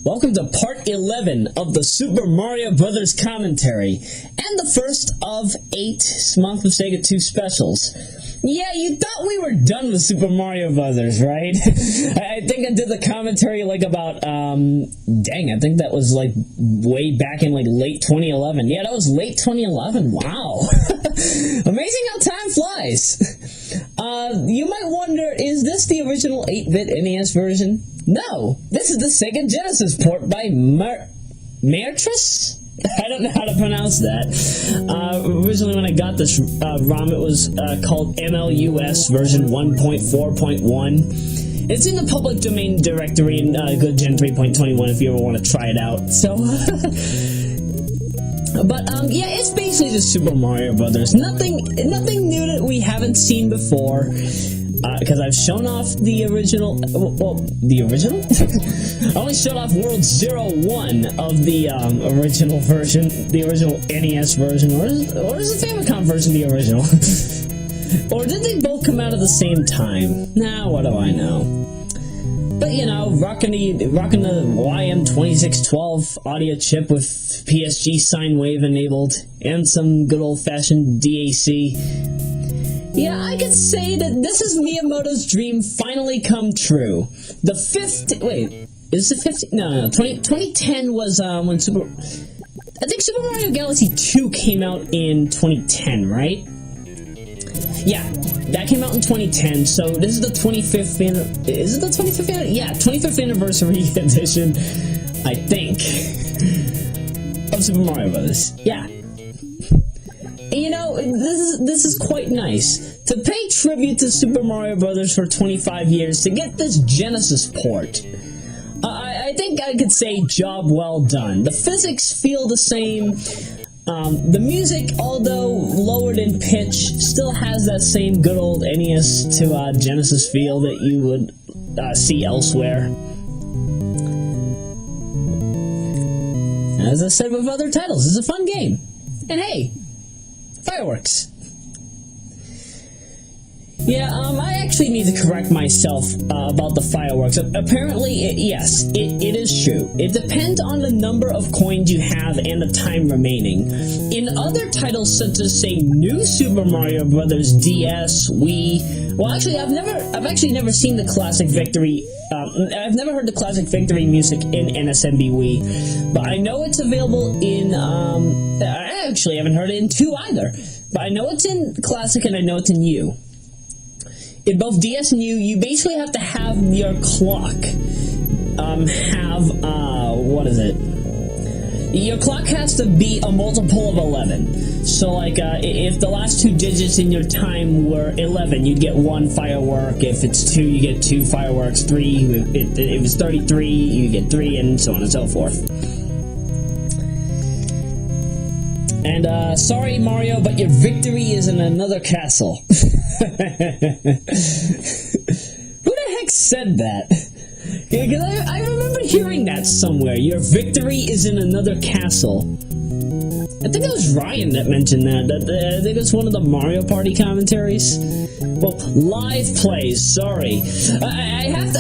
Welcome to part 11 of the Super Mario Bros. Commentary, and the first of 8 Month of Sega II specials. Yeah, you thought we were done with Super Mario Bros., right? I think I did the commentary like about, I think that was like way back in like late 2011. Yeah, that was late 2011, wow. Amazing how time flies. You might wonder, is this the original 8-bit NES version? No, this is the Sega Genesis port by Mairtrus? I don't know how to pronounce that. Originally when I got this ROM, it was called MLUS version 1.4.1. It's in the public domain directory in Good Gen 3.21 if you ever want to try it out. So, but yeah, it's basically just Super Mario Brothers. Nothing new that we haven't seen before. Because I've shown off the original, well, the original? I only showed off World 01 of the original version, the original NES version, or is the Famicom version the original? Or did they both come out at the same time? Nah, what do I know? But you know, rocking the YM2612 audio chip with PSG sine wave enabled, and some good old-fashioned DAC. Yeah, I could say that this is Miyamoto's dream finally come true. The 2010 was when I think Super Mario Galaxy 2 came out in 2010, right? Yeah, that came out in 2010, so this is the 25th, is it the 25th? Yeah, 25th anniversary edition, I think, of Super Mario Bros. Yeah. You know, this is quite nice. To pay tribute to Super Mario Bros. For 25 years, to get this Genesis port, I think I could say job well done. The physics feel the same. The music, although lowered in pitch, still has that same good old NES to Genesis feel that you would see elsewhere. As I said with other titles, it's a fun game. And hey, fireworks. Yeah, I actually need to correct myself about the fireworks. Apparently, yes, it is true. It depends on the number of coins you have and the time remaining. In other titles such as, say, New Super Mario Bros. DS, Wii... Well, actually, I've actually never seen the Classic Victory... I've never heard the Classic Victory music in NSMB Wii, but I know it's available in... I actually haven't heard it in 2 either, but I know it's in Classic and I know it's in U. In both DS and U, you basically have to have your clock what is it? Your clock has to be a multiple of 11. So, like, if the last 2 digits in your time were 11, you'd get 1 firework. If it's 2, you get 2 fireworks. 3, if it was 33, you get 3, and so on and so forth. And, sorry, Mario, but your victory is in another castle. Who the heck said that? Because I remember hearing that somewhere. Your victory is in another castle. I think it was Ryan that mentioned that. I think it's one of the Mario Party commentaries. Well, live plays. Sorry, I have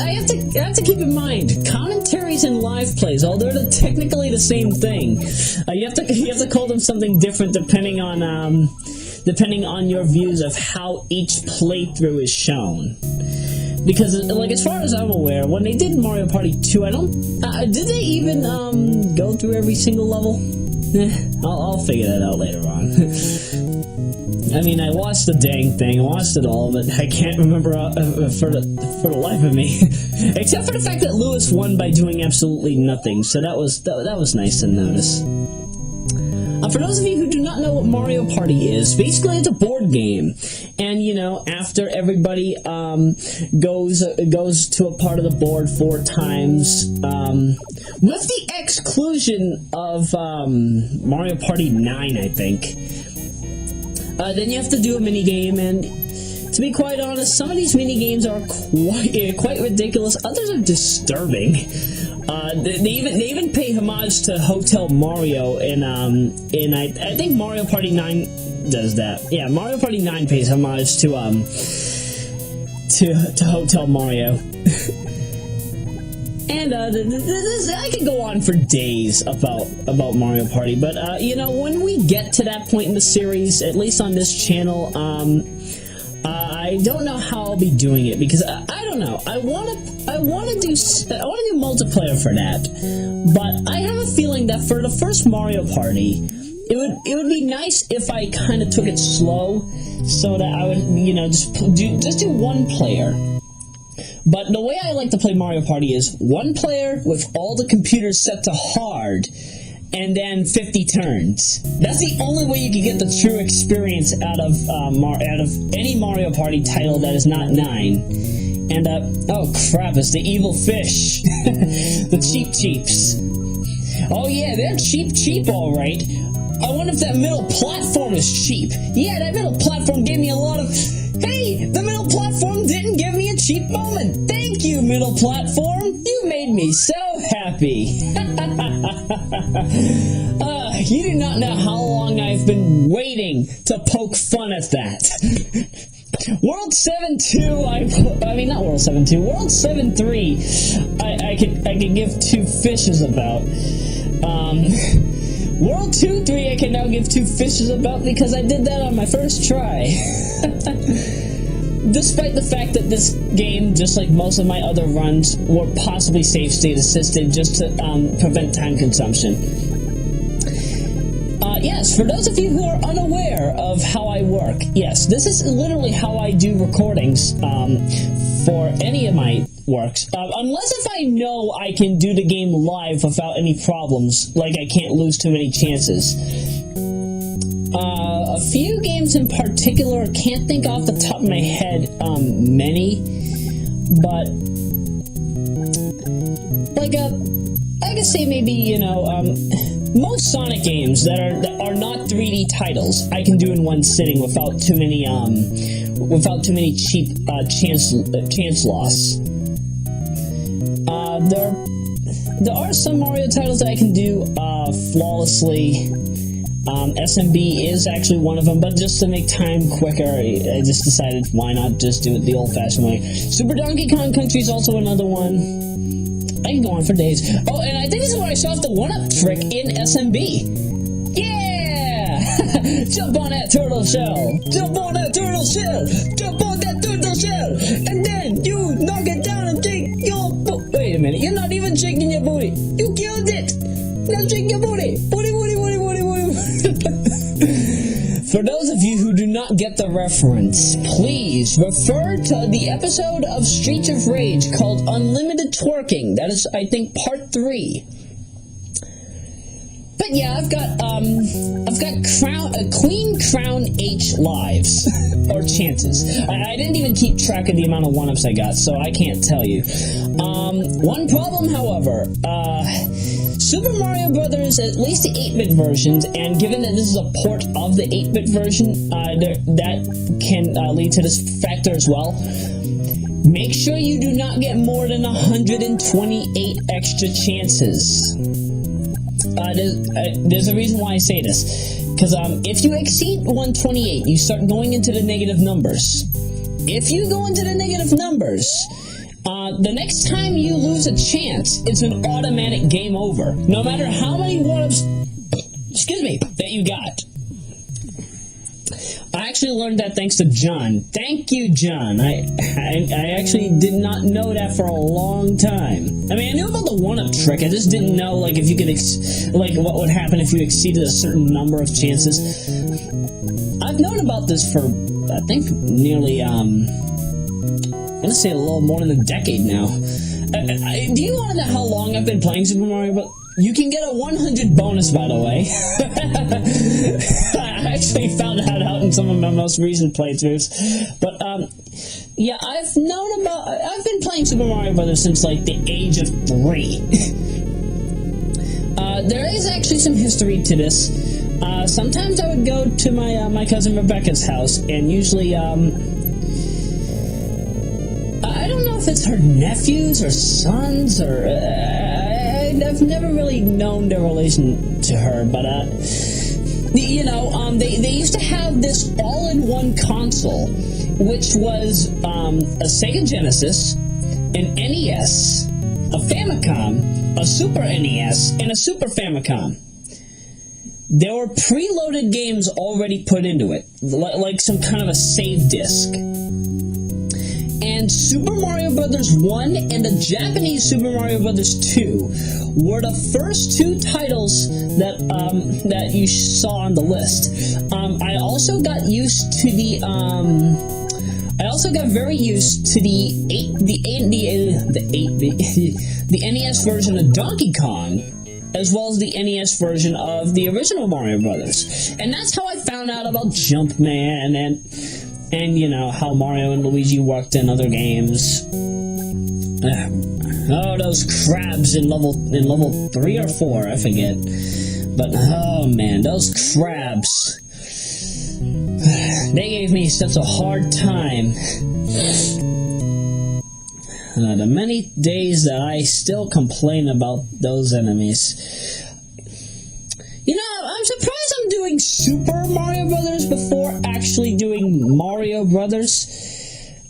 to keep in mind commentaries and live plays. Although they're technically the same thing, you have to call them something different depending on your views of how each playthrough is shown. Because, like, as far as I'm aware, when they did Mario Party 2, did they even go through every single level? I'll figure that out later on. I mean, I watched the dang thing, I watched it all, but I can't remember for the life of me. Except for the fact that Lewis won by doing absolutely nothing, so that was nice to notice. For those of you who do not know what Mario Party is, basically it's a board game. And, you know, after everybody goes to a part of the board 4 times, with the exclusion of Mario Party 9, I think, then you have to do a minigame, and to be quite honest, some of these minigames are quite ridiculous, others are disturbing. They even pay homage to Hotel Mario in I think Mario Party 9 does that. Yeah, Mario Party 9 pays homage to Hotel Mario. And I could go on for days about Mario Party, but you know, when we get to that point in the series, at least on this channel, I don't know how I'll be doing it, because I don't know. I want to do multiplayer for that, but I have a feeling that for the first Mario Party, it would be nice if I kind of took it slow, so that I would, you know, just do one player. But the way I like to play Mario Party is one player with all the computers set to hard, and then 50 turns. That's the only way you can get the true experience out of any Mario Party title that is not 9. And oh crap, it's the evil fish, the cheeps. Oh yeah, they're cheap, all right. I wonder if that middle platform is cheap. Yeah, that middle platform gave me a lot of. Hey, the middle platform didn't give me a cheap moment. Thank you, middle platform. You made me so happy. You do not know how long I've been waiting to poke fun at that. World 7-2, I mean not World 7-2, World 7-3, I can give 2 fishes about. World 2-3 I can now give 2 fishes about, because I did that on my first try. Despite the fact that this game, just like most of my other runs, were possibly save state assisted just to prevent time consumption. Yes, for those of you who are unaware of how I work, yes, this is literally how I do recordings for any of my works. Unless if I know I can do the game live without any problems, like I can't lose too many chances. A few games in particular, can't think off the top of my head many, but like I could say maybe, you know, most Sonic games that are not 3D titles, I can do in one sitting without too many cheap chance loss. There are some Mario titles that I can do flawlessly. SMB is actually one of them, but just to make time quicker, I just decided why not just do it the old-fashioned way. Super Donkey Kong Country is also another one. I can go on for days. Oh, and I think this is where I saw the one-up trick in SMB. Yeah! Jump on that turtle shell! Jump on that turtle shell! Jump on that turtle shell! And then you knock it down and shake your booty. Wait a minute, you're not even shaking your booty. You killed it! Now shake your booty! Booty. For those of you who do not get the reference, please refer to the episode of Streets of Rage called Unlimited Twerking. That is, I think, part 3. But yeah, I've got Queen Crown H lives or chances. I didn't even keep track of the amount of 1-ups I got, so I can't tell you. One problem, however, Super Mario Brothers, at least the 8-bit versions, and given that this is a port of the 8-bit version, that can lead to this factor as well. Make sure you do not get more than 128 extra chances. There's a reason why I say this. Because if you exceed 128, you start going into the negative numbers. If you go into the negative numbers, the next time you lose a chance, it's an automatic game over. No matter how many one-ups, that you got. I actually learned that thanks to John. Thank you, John. I actually did not know that for a long time. I mean, I knew about the one-up trick. I just didn't know, like, if you could, what would happen if you exceeded a certain number of chances. I've known about this for, I think, nearly, I'm gonna say a little more than a decade now. Do you want to know how long I've been playing Super Mario Bros.? You can get a 100 bonus, by the way. I actually found that out in some of my most recent playthroughs. But, yeah, I've been playing Super Mario Bros. Since, like, the age of 3. There is actually some history to this. Sometimes I would go to my cousin Rebecca's house, and usually, I don't know if it's her nephews or sons or... I've never really known their relation to her, but, you know, they used to have this all-in-one console, which was a Sega Genesis, an NES, a Famicom, a Super NES, and a Super Famicom. There were preloaded games already put into it, like some kind of a save disc. And Super Mario Bros. 1 and the Japanese Super Mario Bros. 2 were the first two titles that you saw on the list. I also got used to the very used to the NES version of Donkey Kong, as well as the NES version of the original Mario Brothers. And that's how I found out about Jumpman and you know, how Mario and Luigi worked in other games. Oh, those crabs in level 3 or 4, I forget. But, oh man, those crabs. They gave me such a hard time. The many days that I still complain about those enemies. You know, I'm surprised I'm doing Super Mario Brothers before actually doing Mario Brothers.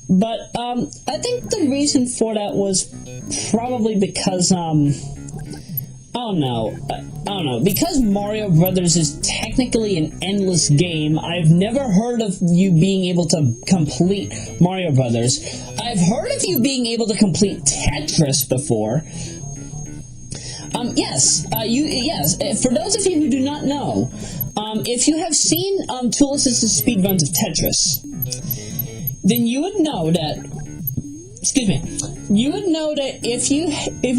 But, I think the reason for that was probably because, I don't know. Because Mario Brothers is technically an endless game, I've never heard of you being able to complete Mario Brothers. I've heard of you being able to complete Tetris before. Yes. For those of you who do not know, if you have seen tool-assisted speedruns of Tetris, then you would know that. Excuse me. You would know that if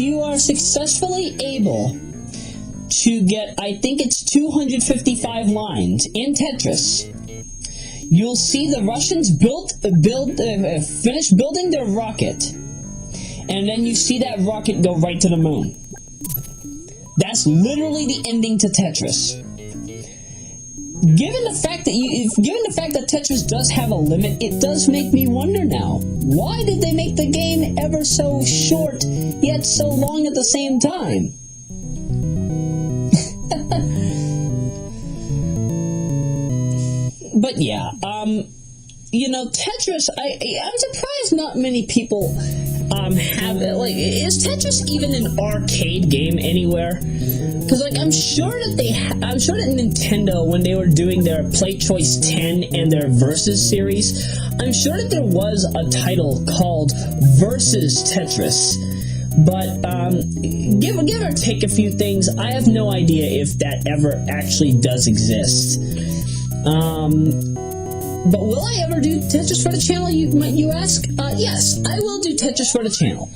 you are successfully able to get, I think it's 255 lines in Tetris, you'll see the Russians finish building their rocket, and then you see that rocket go right to the moon. That's literally the ending to Tetris. Given the fact that Tetris does have a limit, it does make me wonder now, why did they make the game ever so short, yet so long at the same time? But yeah, you know, Tetris, I'm surprised not many people have it. Like, is Tetris even an arcade game anywhere? Because, like, I'm sure that Nintendo, when they were doing their Play Choice 10 and their Versus series, I'm sure that there was a title called Versus Tetris. But, give or take a few things, I have no idea if that ever actually does exist. But will I ever do Tetris for the channel, you ask? Yes, I will do Tetris for the channel.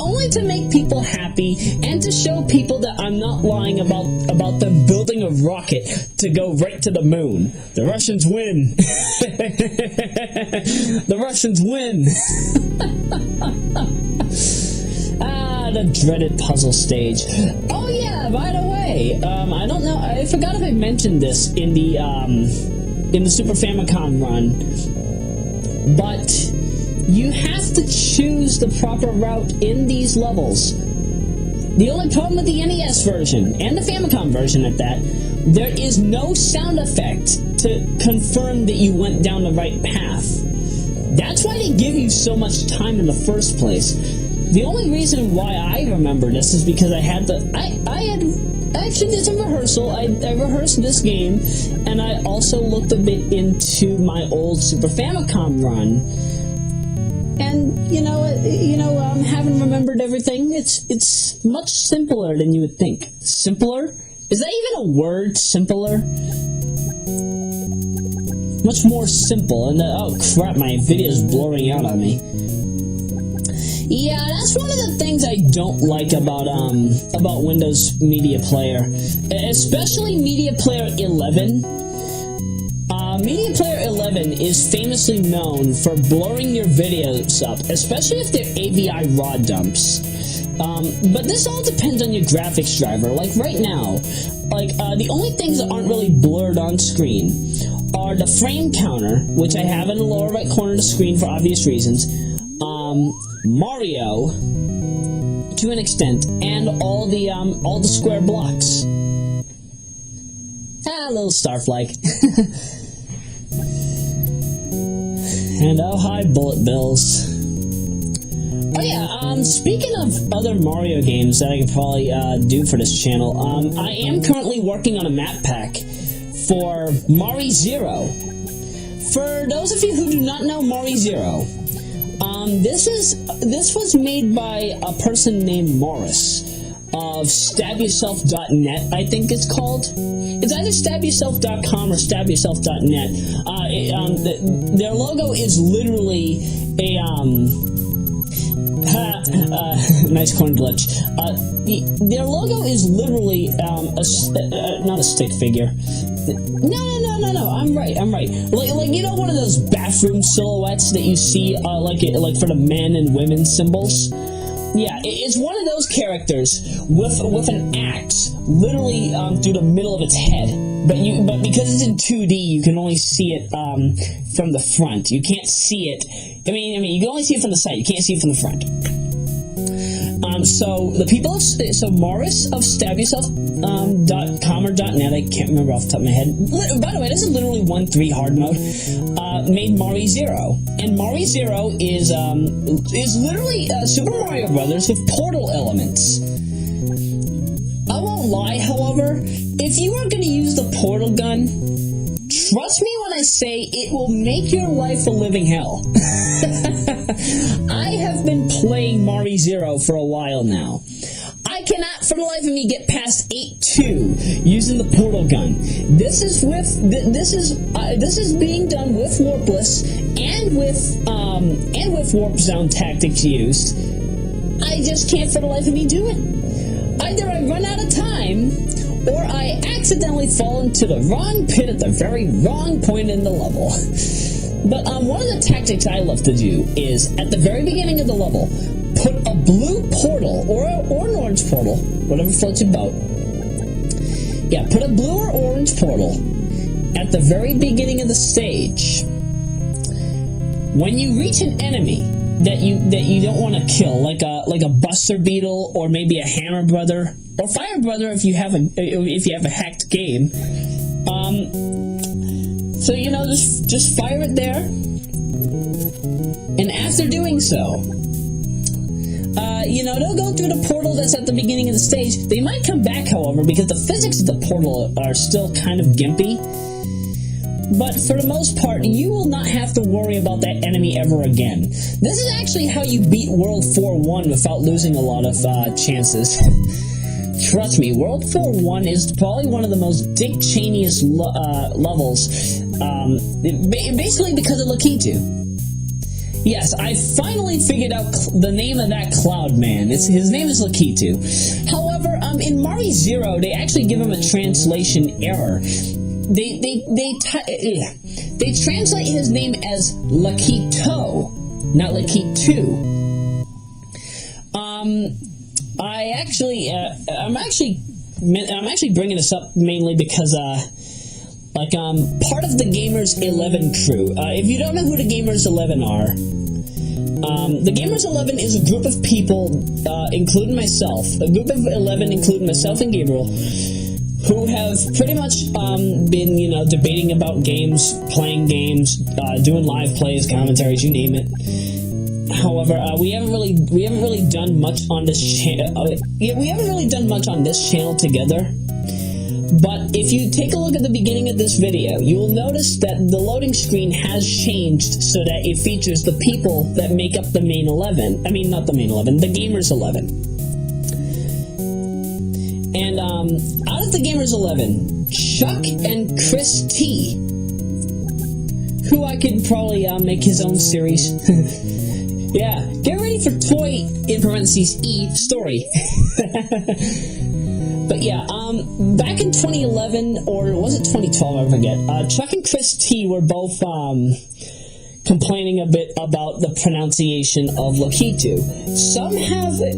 Only to make people happy, and to show people that I'm not lying about them building a rocket to go right to the moon. The Russians win! The Russians win! The dreaded puzzle stage. Oh yeah, by the way, I don't know, I forgot if I mentioned this in the Super Famicom run, but you have to choose the proper route in these levels. The only problem with the NES version, and the Famicom version at that, there is no sound effect to confirm that you went down the right path. That's why they give you so much time in the first place. The only reason why I remember this is because I actually did some rehearsal. I rehearsed this game, and I also looked a bit into my old Super Famicom run. And having remembered everything, it's much simpler than you would think. Simpler? Is that even a word? Simpler? Much more simple. And oh crap, my video's blurring out on me. Yeah, that's one of the things I don't like about Windows Media Player, especially Media Player 11. Media Player 11 is famously known for blurring your videos up, especially if they're AVI raw dumps. But this all depends on your graphics driver. Like right now, the only things that aren't really blurred on screen are the frame counter, which I have in the lower right corner of the screen for obvious reasons. Mario, to an extent, and all the square blocks. A little Starflake. And oh hi, bullet bills. Oh yeah, speaking of other Mario games that I could probably do for this channel, I am currently working on a map pack for Mari Zero. For those of you who do not know Mari Zero, this was made by a person named Mairtrus of stabyourself.net, I think it's called. It's either stabyourself.com or stabyourself.net. Their logo is literally a nice corn glitch. Their logo is literally not a stick figure. No. I'm right. Like you know, one of those bathroom silhouettes that you see, like for the men and women symbols. Yeah, it's one of those characters with an axe literally through the middle of its head. But because it's in 2D, you can only see it from the front. You can't see it. I mean, you can only see it from the side. You can't see it from the front. So the people so Mairtrus of stabyourself.com or .net, I can't remember off the top of my head. By the way, this is literally 1.3 hard mode. Made Mari Zero, and Mari Zero is literally Super Mario Brothers with portal elements. I won't lie, however, if you are going to use the portal gun, trust me when I say it will make your life a living hell. I have been playing Mari Zero for a while now. I cannot, for the life of me, get past 8-2 using the portal gun. This is being done with warpless and with warp zone tactics used. I just can't, for the life of me, do it. Either I run out of time, or I accidentally fall into the wrong pit at the very wrong point in the level. But one of the tactics I love to do is, at the very beginning of the level, put a blue portal, or an orange portal, whatever floats your boat. Yeah, put a blue or orange portal at the very beginning of the stage. When you reach an enemy that you don't want to kill, like a Buster Beetle, or maybe a Hammer Brother, or Fire Brother if you have a hacked game. So just fire it there, and after doing so, they'll go through the portal that's at the beginning of the stage. They might come back, however, because the physics of the portal are still kind of gimpy. But for the most part, you will not have to worry about that enemy ever again. This is actually how you beat World 4-1 without losing a lot of chances. Trust me, World 4-1 is probably one of the most Dick Cheneyest levels, basically because of Lakitu. Yes, I finally figured out the name of that Cloud Man. His name is Lakitu. However, in Mari Zero, they actually give him a translation error. They translate his name as Lakito, not Lakitu. I'm actually bringing this up mainly because part of the Gamers 11 crew. If you don't know who the Gamers 11 are, the Gamers 11 is a group of people, including myself, and Gabriel, who have pretty much been, debating about games, playing games, doing live plays, commentaries, you name it. However, we haven't really done much on this channel. We haven't really done much on this channel together. But if you take a look at the beginning of this video, you will notice that the loading screen has changed so that it features the people that make up the main 11. I mean, not the main 11, the Gamers 11. And out of the Gamers 11, Chuck and Chris T, who I could probably make his own series. Yeah, get ready for Toy, in parentheses, E, story. But yeah, back in 2011, or was it 2012, I forget, Chuck and Chris T were both complaining a bit about the pronunciation of Lakitu. Some have, they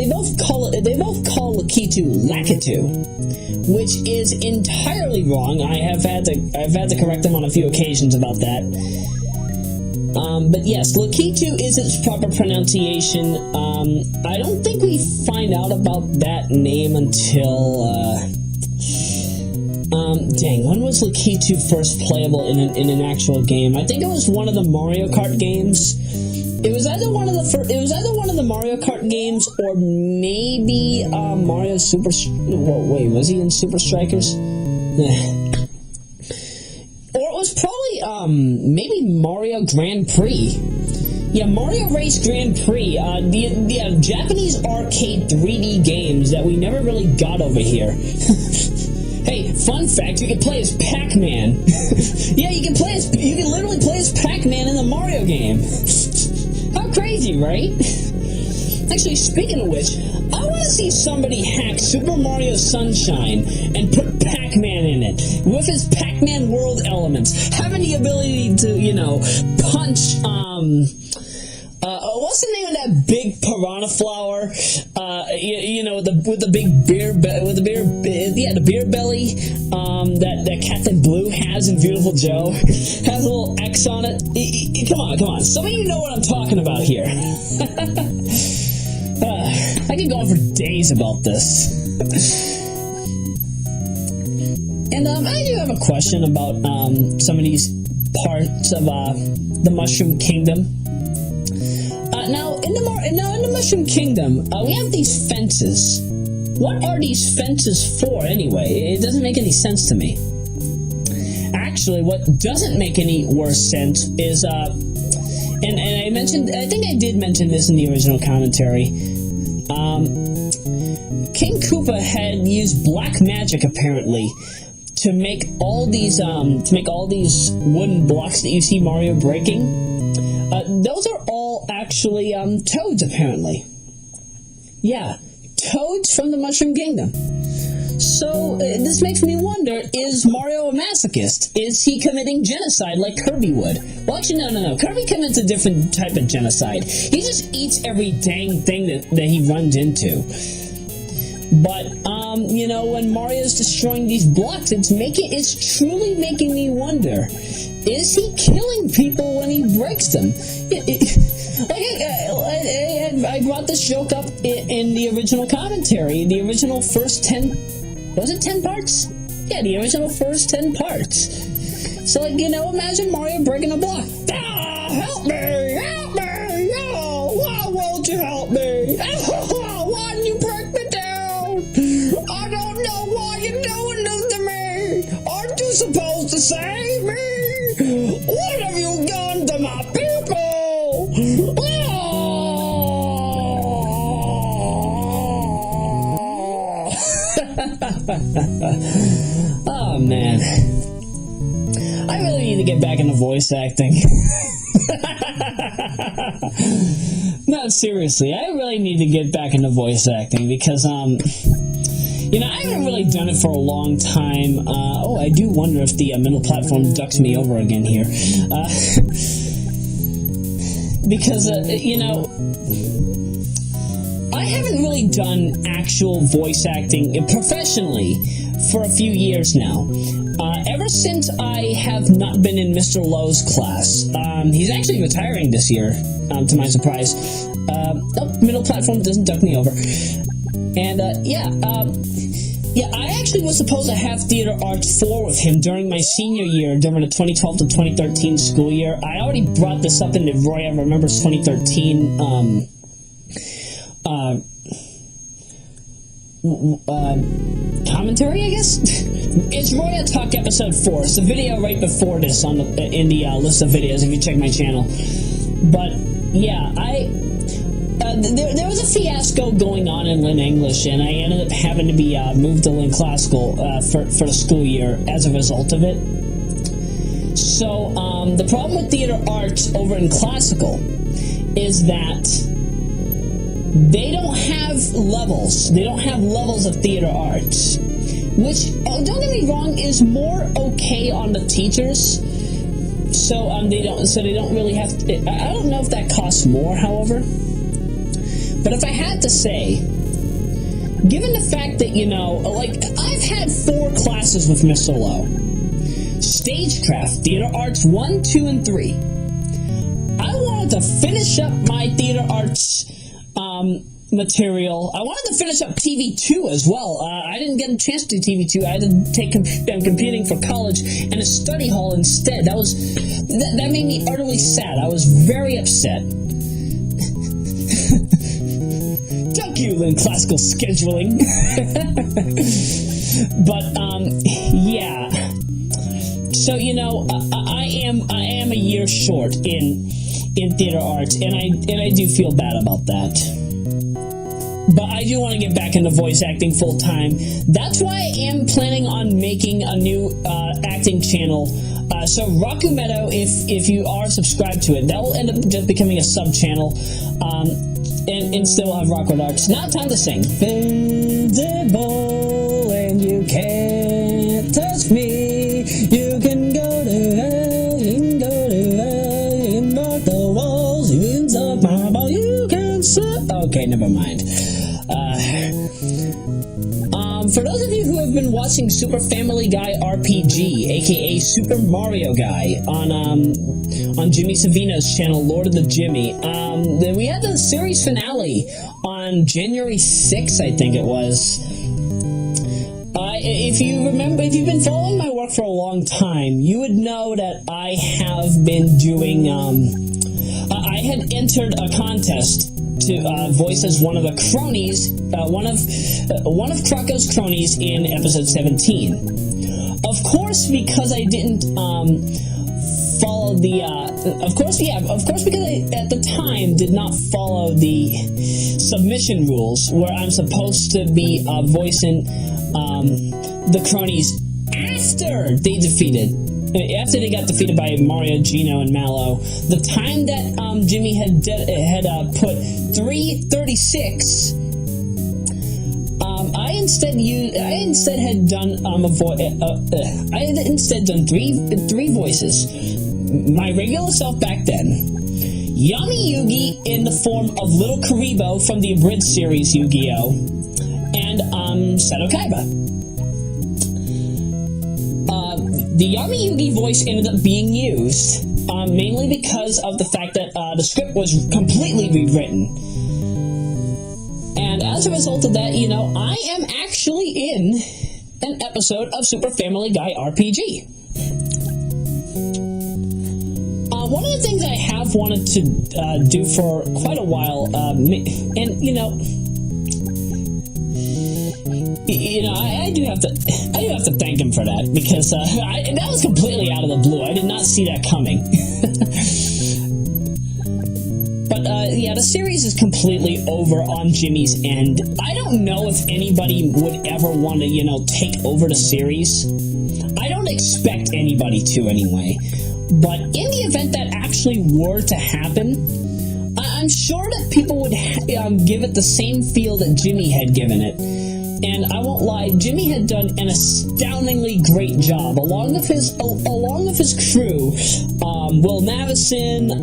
both call Lakitu Lakitu, which is entirely wrong. I've had to correct them on a few occasions about that. But yes, Lakitu is its proper pronunciation. I don't think we find out about that name until, when was Lakitu first playable in an actual game? I think it was one of the Mario Kart games, It was either one of the Mario Kart games, or maybe Mario Super. Whoa, wait, was he in Super Strikers? Or it was probably maybe Mario Grand Prix. Yeah, Mario Race Grand Prix. The Japanese arcade 3D games that we never really got over here. Hey, fun fact, you can play as Pac-Man. Yeah, you can literally play as Pac-Man in the Mario game. How crazy, right? Actually, speaking of which, I want to see somebody hack Super Mario Sunshine and put Pac-Man in it with his Pac-Man world elements, having the ability to, punch, what's the name of that big piranha flower? With the big beer belly, that Captain Blue has in Beautiful Joe, has a little X on it. Come on, some of you know what I'm talking about here. I could go on for days about this. And I do have a question about some of these parts of the Mushroom Kingdom. Now in the Mushroom Kingdom, we have these fences. What are these fences for, anyway? It doesn't make any sense to me. Actually, what doesn't make any worse sense is, and I think I did mention this in the original commentary. King Koopa had used black magic, apparently, to make all these wooden blocks that you see Mario breaking. Those are all actually toads, apparently. Yeah, toads from the Mushroom Kingdom. So, this makes me wonder, is Mario a masochist? Is he committing genocide like Kirby would? Well, actually, no. Kirby commits a different type of genocide. He just eats every dang thing that he runs into. But, when Mario's destroying these blocks, it's truly making me wonder, is he killing people when he breaks them? I brought this joke up in the original commentary, the original first 10... Was it 10 parts? Yeah, the original first 10 parts. So, imagine Mario breaking a block. Ah, help me! Oh, why won't you help me? Oh, why didn't you break me down? I don't know why you're doing this to me. Aren't you supposed to save me? What have you done to my people? Oh, man. I really need to get back into voice acting. No, seriously, I really need to get back into voice acting because, I haven't really done it for a long time. I do wonder if the middle platform ducks me over again here. Because, I haven't really done actual voice acting professionally for a few years now. Ever since I have not been in Mr. Lowe's class. He's actually retiring this year, to my surprise. Middle platform doesn't duck me over. And, I actually was supposed to have Theater Arts 4 with him during my senior year, during the 2012 to 2013 school year. I already brought this up in the Roya Remembers 2013, commentary, I guess? It's Roya Talk Episode 4. It's the video right before this in the list of videos if you check my channel. But, yeah, there was a fiasco going on in Lynn English, and I ended up having to be moved to Lynn Classical for the school year as a result of it. So, the problem with Theater Arts over in Classical is that they don't have levels. They don't have levels of theater arts, which, don't get me wrong, is more okay on the teachers. So they don't really have to, I don't know if that costs more, however. But if I had to say, given the fact that, I've had 4 classes with Mr. Lowe. Stagecraft, Theater Arts 1, 2, and 3. I wanted to finish up my Theater Arts material. I wanted to finish up TV2 as well. I didn't get a chance to do TV2. I had to take computing for college and a study hall instead. That made me utterly sad. I was very upset. Fuck you, in classical scheduling. But, yeah. So, you know, I am a year short in theater arts, and I do feel bad about that. But I do want to get back into voice acting full time. That's why I am planning on making a new acting channel. So Royameadow, if you are subscribed to it, that will end up just becoming a sub channel, and still have Rockwood Arts. Now time to sing. Invincible, and you can't touch me. You can go to hell, you can go to hell, you can mark the walls, you can suck my ball, you can suck. Okay, never mind. For those of you who have been watching Super Family Guy RPG, aka Super Mario Guy, on Jimmy Savino's channel, Lord of the Jimmy, we had the series finale on January 6th, I think it was. If you remember, if you've been following my work for a long time, you would know that I have been doing, I had entered a contest to voice as one of the cronies, one of Krako's cronies in episode 17. Of course, because I didn't follow the, of course because I, at the time, did not follow the submission rules, where I'm supposed to be voicing the cronies after they got defeated by Mario, Gino, and Mallow. The time that Jimmy had put 3:36, I instead had done three voices. My regular self back then, Yami Yugi in the form of Little Karibo from the abridged series Yu-Gi-Oh!, and Seto Kaiba. The Yami Yugi voice ended up being used, mainly because of the fact that the script was completely rewritten. And as a result of that, you know, I am actually in an episode of Super Family Guy RPG. One of the things I have wanted to do for quite a while, and you know, I do have to thank him for that, because that was completely out of the blue. I did not see that coming. But yeah, the series is completely over on Jimmy's end. I don't know if anybody would ever want to, you know, take over the series. I don't expect anybody to anyway. But in the event that actually were to happen, I'm sure that people would give it the same feel that Jimmy had given it. And I won't lie, Jimmy had done an astoundingly great job, along with his crew, Will Navison,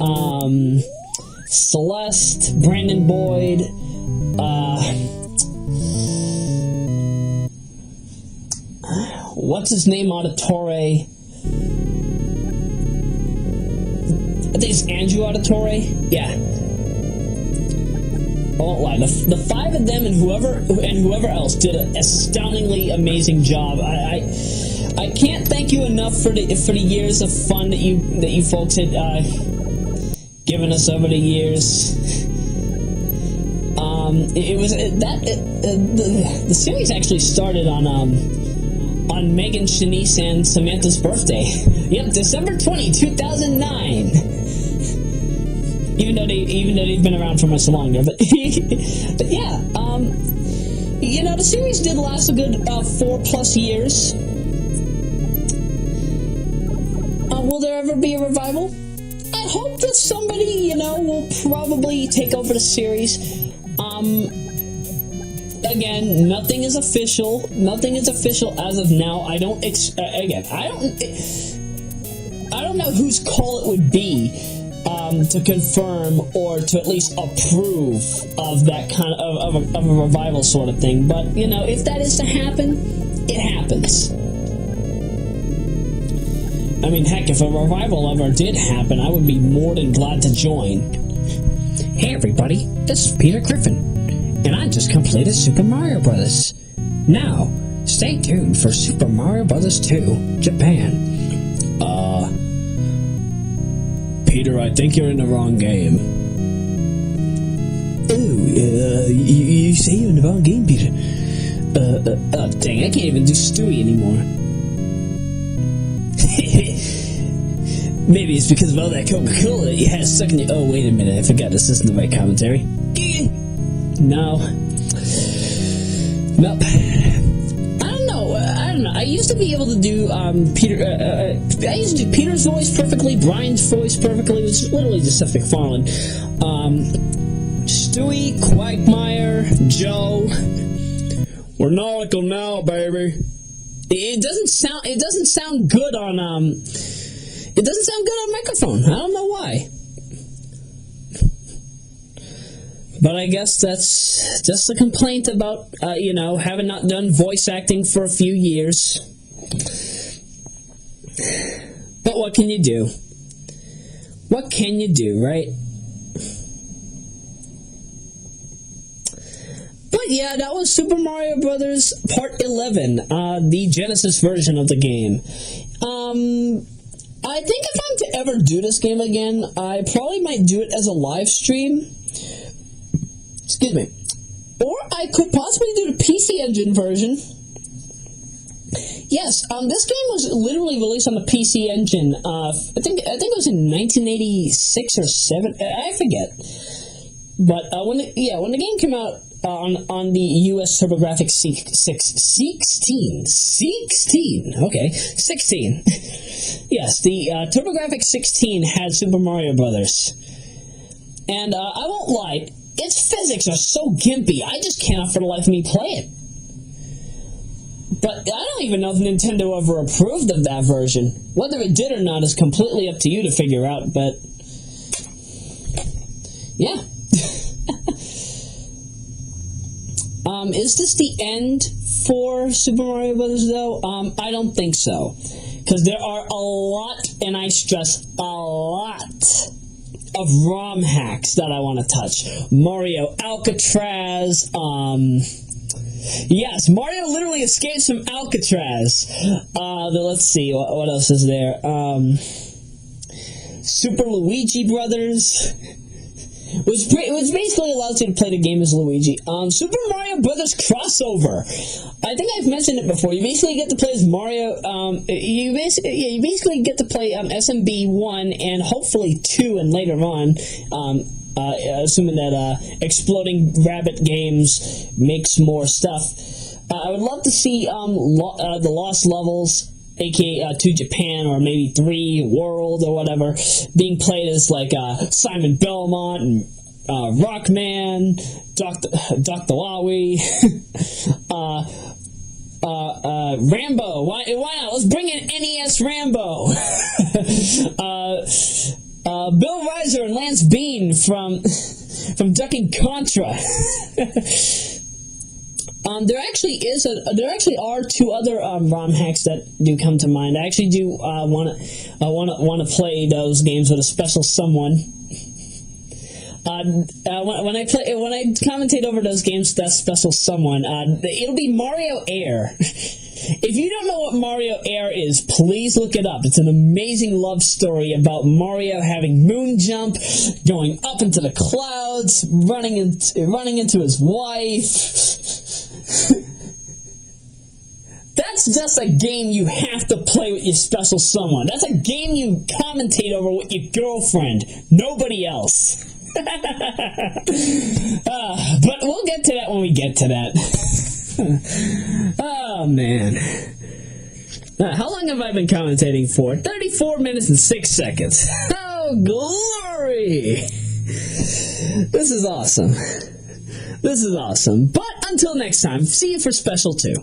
Celeste, Brandon Boyd, what's his name, Auditore? I think it's Andrew Auditore. Yeah. I won't lie. The five of them and whoever else did an astoundingly amazing job. I can't thank you enough for the years of fun that you folks had given us over the years. The series actually started on Megan, Shanice, and Samantha's birthday. Yep, December 20, 2009. Even though they've been around for much longer, but yeah, you know, the series did last a good 4+ years. Will there ever be a revival? I hope that somebody, you know, will probably take over the series. Again, nothing is official. Nothing is official as of now. I don't know whose call it would be to confirm or to at least approve of that kind of a revival sort of thing. But, you know, if that is to happen, it happens. I mean, heck, if a revival ever did happen, I would be more than glad to join. Hey everybody, this is Peter Griffin, and I just completed Super Mario Bros. Now, stay tuned for Super Mario Bros. 2, Japan. Peter, I think you're in the wrong game. You say you're in the wrong game, Peter. Oh, dang, I can't even do Stewie anymore. Maybe it's because of all that Coca-Cola you had stuck in your... Oh, wait a minute, I forgot this isn't the right commentary. No. Nope. I don't know. I used to be able to do Peter. I used to do Peter's voice perfectly, Brian's voice perfectly. It was literally just Seth MacFarlane. Stewie, Quagmire, Joe. We're nautical now, baby. It doesn't sound good on It doesn't sound good on microphone. I don't know why. But I guess that's just a complaint about, having not done voice acting for a few years. But what can you do? What can you do, right? But yeah, that was Super Mario Brothers Part 11, the Genesis version of the game. I think if I'm to ever do this game again, I probably might do it as a live stream. Excuse me. Or I could possibly do the PC Engine version. Yes, this game was literally released on the PC Engine. I think it was in 1986 or 7. I forget. But when the game came out on the US TurboGrafx 16. Okay, 16. Yes, the TurboGrafx 16 had Super Mario Brothers. And I won't lie, its physics are so gimpy, I just cannot for the life of me play it. But I don't even know if Nintendo ever approved of that version. Whether it did or not is completely up to you to figure out, but... yeah. Is this the end for Super Mario Brothers, though? I don't think so. Because there are a lot, and I stress a lot, of ROM hacks that I want to touch. Mario Alcatraz, yes, Mario literally escapes from Alcatraz. Let's see, what else is there? Super Luigi Brothers, which basically allows you to play the game as Luigi. Super Mario Brothers Crossover. I think I've mentioned it before. You basically get to play as Mario. You basically get to play SMB 1 and hopefully 2 and later on. Assuming that Exploding Rabbit Games makes more stuff. I would love to see the Lost Levels, aka 2 Japan, or maybe 3 World or whatever, being played as like Simon Belmont and Rockman, Dr. Wowie, Rambo. Why not? Let's bring in NES Rambo. Bill Reiser and Lance Bean from Ducking Contra. There actually are 2 other ROM hacks that do come to mind. I actually do want to play those games with a special someone. When I commentate over those games, that special someone, it'll be Mario Air. If you don't know what Mario Air is, please look it up. It's an amazing love story about Mario having moon jump, going up into the clouds, running into his wife. That's just a game you have to play with your special someone. That's a game you commentate over with your girlfriend. Nobody else. But we'll get to that when we get to that. Oh, man. How long have I been commentating for? 34 minutes and 6 seconds. Oh, glory! This is awesome. But until next time, see you for Special 2.